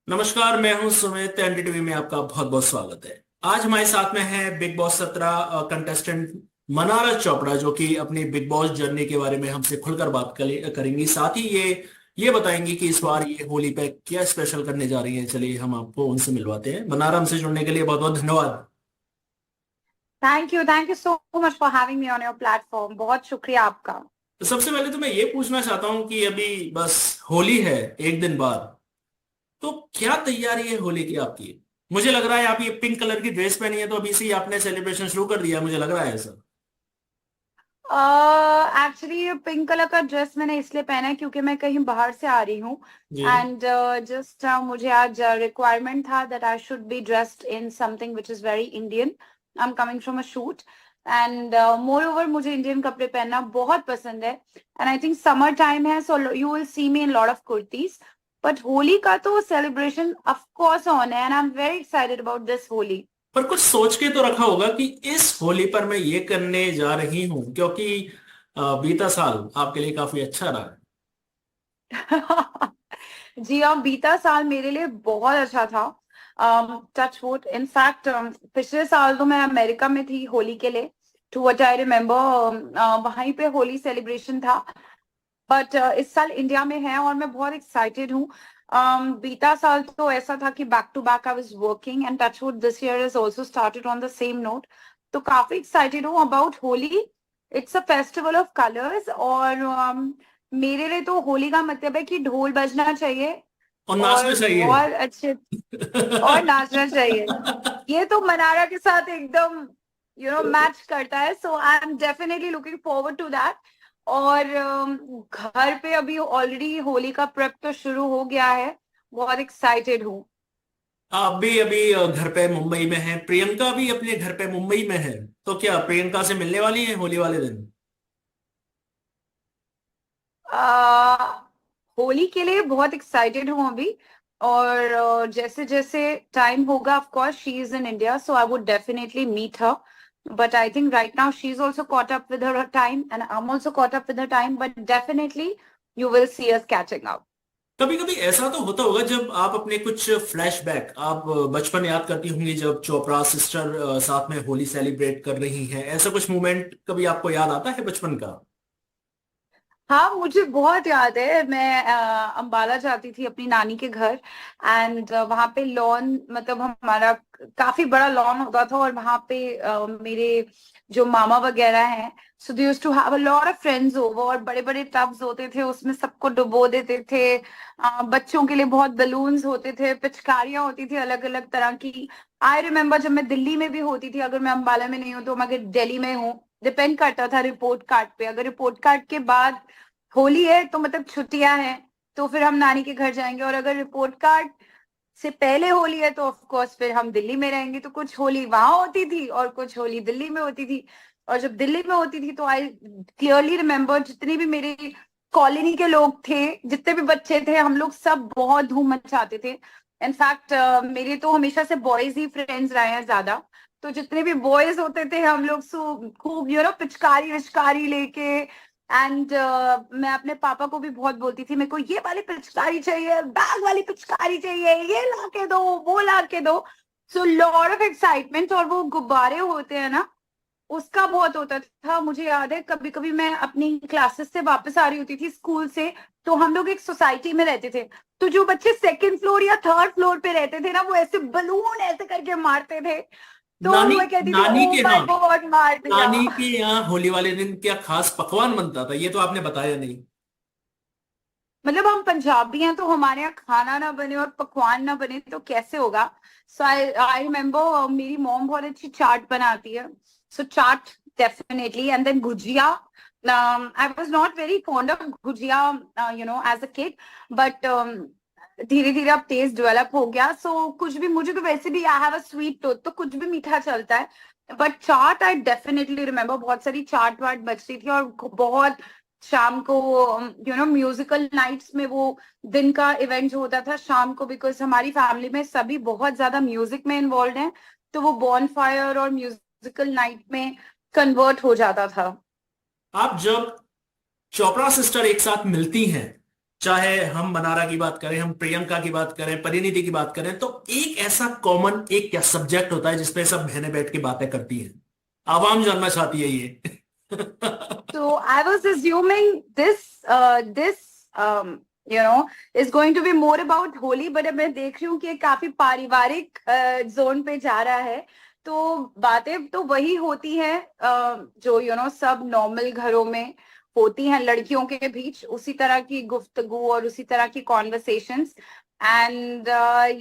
नमस्कार, मैं हूं सुमित। एनडीटीवी में आपका बहुत बहुत स्वागत है। आज हमारे साथ में है big boss 17 contestant Mannara Chopra, जो कि अपनी बिग बॉस जर्नी के बारे में हमसे खुलकर बात करेंगी। साथ ही ये बताएंगी कि इस बार ये होली पे क्या स्पेशल करने जा रही हैं। चलिए हम आपको उनसे मिलवाते हैं। मनारा, हमसे जुड़ने के लिए बहुत बहुत धन्यवाद। Thank you so much for having me on your platform. बहुत शुक्रिया आपका। तो सबसे पहले तो मैं ये पूछना चाहता हूँ कि अभी बस होली है एक दिन बाद, तो क्या तैयारी है होली की आपकी? मुझे लग रहा है आप ये पिंक कलर की ड्रेस पहनी है, तो अभी से ही आपने सेलिब्रेशन शुरू कर दिया, मुझे लग रहा है सर। एक्चुअली ये पिंक कलर का ड्रेस मैंने इसलिए पहना है क्योंकि मैं कहीं बाहर से आ रही हूँ। जी। एंड जस्ट मुझे आज रिक्वायरमेंट था that I should be dressed in something which is very Indian. I am coming from a shoot. And moreover मुझे इंडियन कपड़े पहनना बहुत पसंद है। And I think summer time है, so you will see me in lot of kurtis. But Holi का तो celebration of course on है and I am very excited about this Holi. पर कुछ सोच के तो रखा होगा कि इस होली पर मैं ये करने जा रही हूँ, क्योंकि बीता साल आपके लिए काफी अच्छा रहा जी हाँ, बीता साल मेरे लिए बहुत अच्छा था। टच वुड, इनफैक्ट पिछले साल तो मैं अमेरिका में थी होली के लिए। टू व्हाट आई रिमेम्बर वहीं पे होली सेलिब्रेशन था। बट इस साल इंडिया में है और मैं बहुत एक्साइटेड हूँ। बीता साल तो ऐसा था कि back to back I was working and touch wood this year is also started on the same note. तो काफी एक्साइटेड हूँ about Holi. It's a festival of colours और मेरे लिए तो होली का मतलब है कि ढोल बजना चाहिए और नाचना और चाहिए। बहुत अच्छे और नाचना चाहिए। ये तो मनारा के साथ एकदम मैच करता है। So I am definitely looking forward to that. और घर पे अभी ऑलरेडी होली का प्रेप तो शुरू हो गया है। बहुत एक्साइटेड हूँ। आप भी अभी घर पे मुंबई में हैं, प्रियंका भी अपने घर पे मुंबई में है, तो क्या प्रियंका से मिलने वाली है होली वाले दिन? आ, होली के लिए बहुत एक्साइटेड हूँ अभी। और जैसे जैसे टाइम होगा, of course she is in India so I would definitely meet her. But I think right now she is also caught up with her time and I am also caught up with her time, but definitely you will see us catching up. कभी कभी ऐसा तो होता होगा जब आप अपने कुछ फ्लैशबैक, आप बचपन याद करती होंगी, जब चोपड़ा सिस्टर साथ में होली सेलिब्रेट कर रही हैं, ऐसा कुछ मोमेंट कभी आपको याद आता है बचपन का? हाँ, मुझे बहुत याद है। मैं अंबाला जाती थी अपनी नानी के घर। एंड वहां पे लॉन, मतलब हमारा काफी बड़ा लॉन होता था और वहां पे मेरे जो मामा वगैरह हैं, so they used to have a lot of friends over और बड़े बड़े टब्स होते थे, उसमें सबको डुबो देते थे। बच्चों के लिए बहुत बलून्स होते थे, पिचकारियां होती थी अलग अलग तरह की। आई रिमेम्बर जब मैं दिल्ली में भी होती थी, अगर मैं अंबाला में नहीं हूँ तो मैं अगर दिल्ली में हूँ, डिपेंड करता था रिपोर्ट कार्ड पे। अगर रिपोर्ट कार्ड के बाद होली है तो मतलब छुट्टियां हैं, तो फिर हम नानी के घर जाएंगे। और अगर रिपोर्ट कार्ड से पहले होली है तो ऑफ कोर्स फिर हम दिल्ली में रहेंगे। तो कुछ होली वहां होती थी और कुछ होली दिल्ली में होती थी। और जब दिल्ली में होती थी तो आई क्लियरली रिमेम्बर जितनी भी मेरी कॉलोनी के लोग थे, जितने भी बच्चे थे, हम लोग सब बहुत धूम मचाते थे। इनफैक्ट मेरे तो हमेशा से बॉयज ही फ्रेंड्स रहे हैं ज्यादा। तो जितने भी बॉयज होते थे हम लोग खूब पिचकारी विचकारी लेके। एंड मैं अपने पापा को भी बहुत बोलती थी, मेरे को ये वाली पिचकारी चाहिए, बैग वाली पिचकारी चाहिए, ये ला के दो, वो ला के दो। So lot of excitement. और वो गुब्बारे होते हैं ना, उसका बहुत होता था। मुझे याद है कभी कभी मैं अपनी क्लासेस से वापस आ रही होती थी स्कूल से, तो हम लोग एक सोसाइटी में रहते थे। तो जो बच्चे सेकंड फ्लोर या थर्ड फ्लोर पे रहते थे ना, वो ऐसे बलून ऐसे करके मारते थे। तो नानी मैं कहती थी नानी ओ के माय यहाँ गॉड, मार दिया। नानी के यहाँ होली वाले दिन क्या खास पकवान बनता था, ये तो आपने बताया नहीं। मतलब हम पंजाबी हैं तो हमारे यहाँ खाना ना बने और पकवान ना बने तो कैसे होगा। सो आई आई रिमेम्बर मेरी मॉम बहुत अच्छी चाट बनाती है। So chaat definitely, and then gujiya. I was not very fond of gujiya as a kid, but धीरे धीरे अब टेस्ट डेवलप हो गया। सो कुछ भी, मुझे तो वैसे भी I have a sweet tooth, तो कुछ भी मीठा चलता है। But chaat I definitely remember, बहुत सारी चाट वाट बचती थी। और बहुत शाम को म्यूजिकल नाइट्स में, वो दिन का इवेंट जो होता था शाम को, बिकॉज हमारी फैमिली में सभी बहुत ज्यादा म्यूजिक में इन्वॉल्व हैं, तो वो बॉन फायर और म्यूजिकल नाइट में कन्वर्ट हो जाता था। आप जब चोपड़ा सिस्टर एक साथ मिलती हैं, चाहे हम मनारा की बात करें, हम प्रियंका की बात करें, परिणीति की बात करें, तो एक ऐसा कॉमन एक क्या सब्जेक्ट होता है जिसपे सब बहनें बैठ के बातें करती हैं, आवाम जानना चाहती है ये। So I was assuming this is going to be more about Holi, but अब मैं देख रही हूँ कि ये काफी पारिवारिक जोन पे जा रहा है। तो बातें तो वही होती हैं जो सब नॉर्मल घरों में होती हैं लड़कियों के बीच, उसी तरह की गुफ्तगू और उसी तरह की conversations. And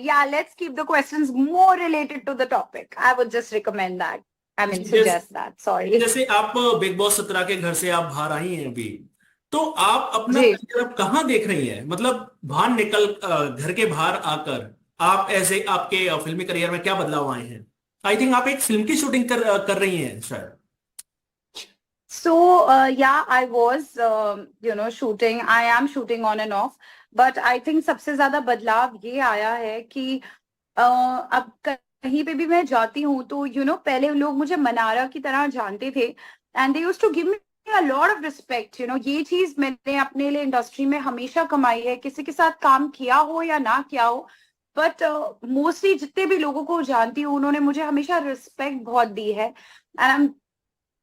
yeah, let's keep the questions more related to the topic. I would just recommend that. I mean, suggest that. Sorry. जैसे आप बिग बॉस 17 के घर से आप बाहर आई हैं अभी, तो आप अपना जी। करियर अब कहाँ देख रही हैं? मतलब बाहर निकल घर के बाहर आकर आप ऐसे आपके फिल्मी करियर में क्या बदलाव आए हैं? आई थिंक आप एक फिल्म की शूटिंग कर रही हैं शायद। So yeah, I was shooting. I am shooting on and off. But I think सबसे ज्यादा बदलाव ये आया है कि अब कहीं पे भी मैं जाती हूँ तो पहले लोग मुझे मनारा की तरह जानते थे, and they used to give me a lot of respect. ये चीज मैंने अपने लिए इंडस्ट्री में हमेशा कमाई है, किसी के साथ काम किया हो या ना किया हो, बट मोस्टली जितने भी लोगों को जानती हूँ उन्होंने मुझे हमेशा रिस्पेक्ट बहुत दी है। And I am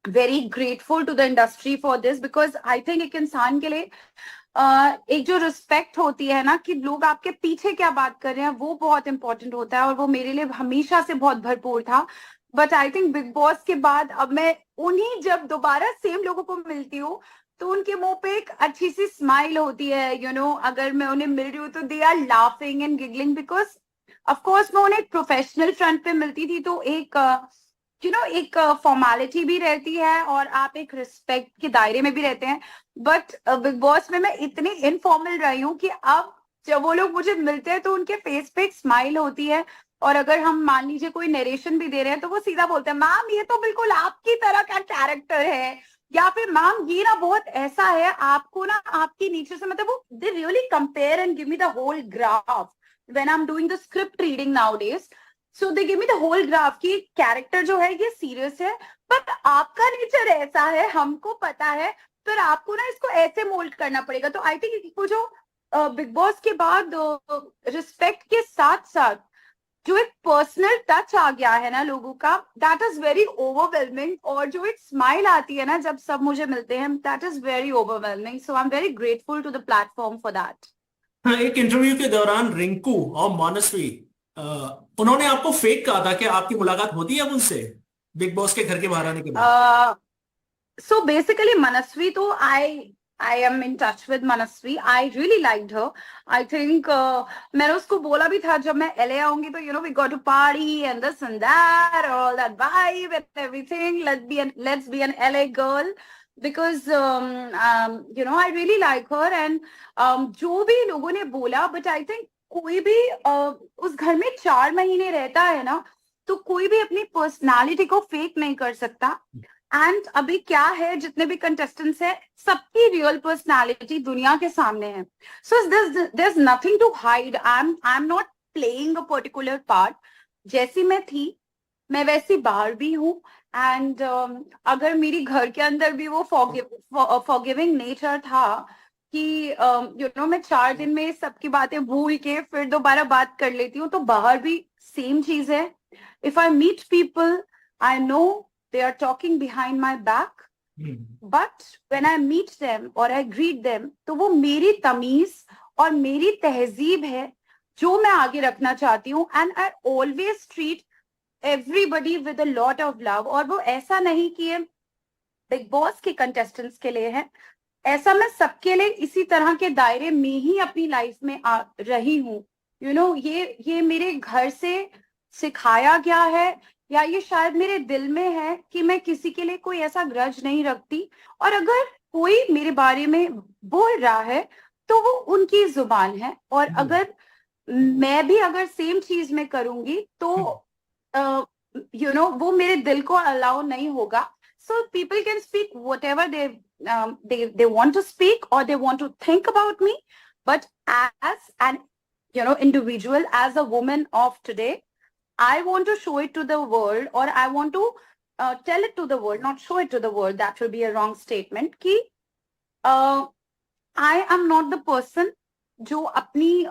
very grateful to the industry for this, because I think एक इंसान के लिए एक जो रिस्पेक्ट होती है ना, कि लोग आपके पीछे क्या बात कर रहे हैं, वो बहुत इंपॉर्टेंट होता है, और वो मेरे लिए हमेशा से बहुत भरपूर था। But I think big boss के बाद अब मैं उन्हीं जब दोबारा सेम लोगों को मिलती हूँ तो उनके मुंह पे एक अच्छी सी स्माइल होती है। अगर मैं उन्हें मिल रही हूँ तो they are laughing and giggling, because of course मैं उन्हें एक प्रोफेशनल फ्रंट पे मिलती थी, तो एक एक फॉर्मेलिटी भी रहती है और आप एक रिस्पेक्ट के दायरे में भी रहते हैं। बट बिग बॉस में मैं इतनी इनफॉर्मल रही हूँ कि अब जब वो लोग मुझे मिलते हैं तो उनके फेस पे एक स्माइल होती है, और अगर हम मान लीजिए कोई नरेशन भी दे रहे हैं तो वो सीधा बोलते हैं, मैम ये तो बिल्कुल आपकी तरह का कैरेक्टर है, या फिर मैम ये ना बहुत ऐसा है, आपको ना आपके नीचे से, मतलब वो they really compare and give me the whole graph when I am doing the script reading nowadays. So they give me the whole graph की कैरेक्टर जो है ये सीरियस है, बट आपका नेचर ऐसा है, हमको पता है, पर आपको ना इसको ऐसे मोल्ड करना पड़ेगा। तो आई थिंक वो जो बिग बॉस के बाद रिस्पेक्ट के साथ साथ जो एक पर्सनल टच आ गया है ना लोगों का, दैट इज वेरी ओवरवेलमिंग। और जो एक स्माइल आती है ना जब सब मुझे मिलते हैं, that is very overwhelming. So I am very grateful to the platform for that. हाँ, एक इंटरव्यू के दौरान रिंकू और मानसवी उन्होंने आपको फेक कहा था कि आपकी मुलाकात होती है अब उनसे बिग बॉस के घर के बाहर आने के बाद। So basically, Manasvi, though I am in touch with Manasvi. I really liked her. I think मैंने उसको बोला भी था जब मैं LA आऊंगी तो we got to party and this and that, all that vibe and everything. Let's be an LA girl, because I really like her, and जो भी लोगों ने बोला, but I think कोई भी उस घर में 4 महीने रहता है ना, तो कोई भी अपनी पर्सनालिटी को फेक नहीं कर सकता। एंड अभी क्या है, जितने भी कंटेस्टेंट्स हैं सबकी रियल पर्सनालिटी दुनिया के सामने है। So there is nothing to hide. I am not playing a particular part. जैसी मैं थी मैं वैसी बाहर भी हूँ, एंड अगर मेरी घर के अंदर भी वो फॉरगिविंग नेचर था कि मैं 4 दिन में सबकी बातें भूल के फिर दोबारा बात कर लेती हूँ, तो बाहर भी सेम चीज है। If I meet people I know they are talking behind my back, but when I meet them or I greet them, तो वो मेरी तमीज और मेरी तहजीब है जो मैं आगे रखना चाहती हूँ। and I always treat everybody with a lot of love। और वो ऐसा नहीं कि ये बिग बॉस के कंटेस्टेंट्स के लिए है, ऐसा मैं सबके लिए इसी तरह के दायरे में ही अपनी लाइफ में आ रही हूँ। ये मेरे घर से सिखाया गया है, या ये शायद मेरे दिल में है कि मैं किसी के लिए कोई ऐसा ग्रज नहीं रखती। और अगर कोई मेरे बारे में बोल रहा है तो वो उनकी जुबान है, और अगर मैं भी अगर सेम चीज में करूंगी तो वो मेरे दिल को अलाउ नहीं होगा। So people can speak whatever they want to speak or they want to think about me, but as an individual, as a woman of today, I want to show it to the world, or I want to tell it to the world, not show it to the world. That will be a wrong statement. Ki I am not the person जो अपनी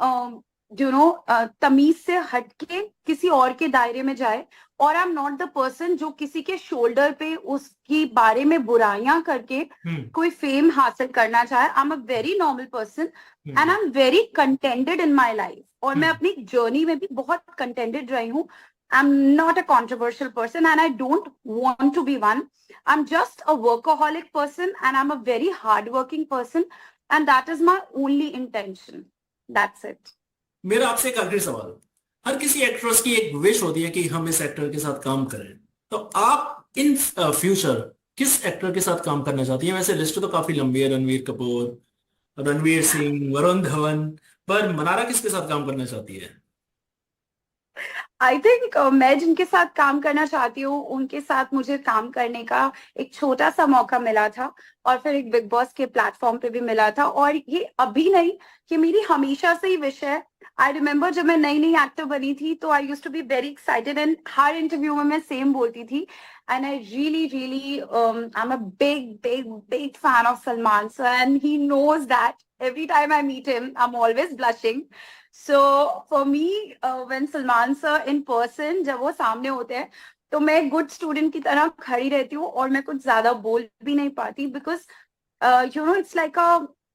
तमीज से हटके किसी और के दायरे में जाए, और आई एम नॉट द पर्सन जो किसी के शोल्डर पे उसकी बारे में बुराइयां करके कोई फेम हासिल करना चाहे। आई am a very normal person and I am very contented in my life, और मैं अपनी जर्नी में भी बहुत कंटेंटेड रही हूँ। I'm not a controversial person and I don't want to be one. I'm just a workaholic person and I'm a very hardworking person and that is my only intention. That's it. मेरा आपसे एक आखिरी सवाल। हर किसी actress की एक wish होती है कि हम इस एक्टर के साथ काम करें, तो आप इन फ्यूचर किस एक्टर के साथ काम करना चाहती हैं? वैसे लिस्ट तो काफी लंबी है, रणवीर कपूर, रणवीर सिंह, वरुण धवन, पर मनारा किसके साथ काम करना चाहती है? आई थिंक मैं जिनके साथ काम करना चाहती हूँ उनके साथ मुझे काम करने का एक छोटा सा मौका मिला था, और फिर एक बिग बॉस के प्लेटफॉर्म पे भी मिला था, और ये अभी नहीं, ये मेरी हमेशा से ही विश है। आई रिमेम्बर जब मैं नई नई एक्टर बनी थी तो I used to be very excited and हर इंटरव्यू में मैं सेम बोलती थी, and I really I am a big big big fan of Salman sir and he knows that. Every time I meet him, I'm always blushing. So for me, when Salman sir in person, जब वो सामने होते हैं, तो मैं good student की तरह खड़ी रहती हूँ और मैं कुछ ज्यादा बोल भी नहीं पाती, because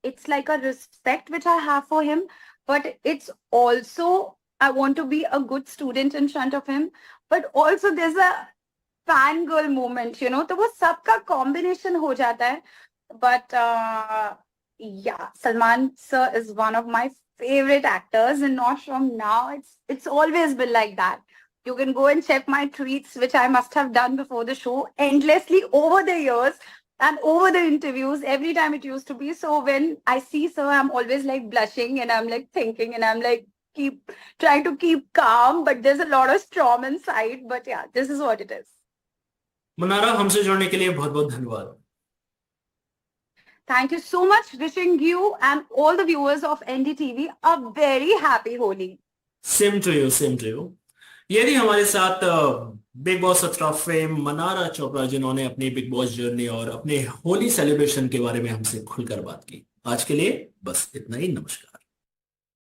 it's like a respect which I have for him, but it's also I want to be a good student in front of him, but also there's a fangirl moment, तो वो सबका combination हो जाता है, but yeah, Salman sir is one of my favorite actors, and not from now. It's always been like that. You can go and check my tweets, which I must have done before the show, endlessly over the years and over the interviews. Every time it used to be. So when I see sir, I'm always like blushing and I'm like thinking and I'm like trying to keep calm, but there's a lot of storm inside. But yeah, this is what it is. Mannara, हमसे जुड़ने के लिए बहुत बहुत धन्यवाद। Thank you so much. Wishing you and all the viewers of NDTV a very happy Holi. Same to you, same to you. ये थी हमारे साथ big boss 17 fame Mannara Chopra, जिन्होंने अपनी बिग बॉस जर्नी और अपने होली सेलिब्रेशन के बारे में हमसे खुलकर बात की। आज के लिए बस इतना ही। नमस्कार।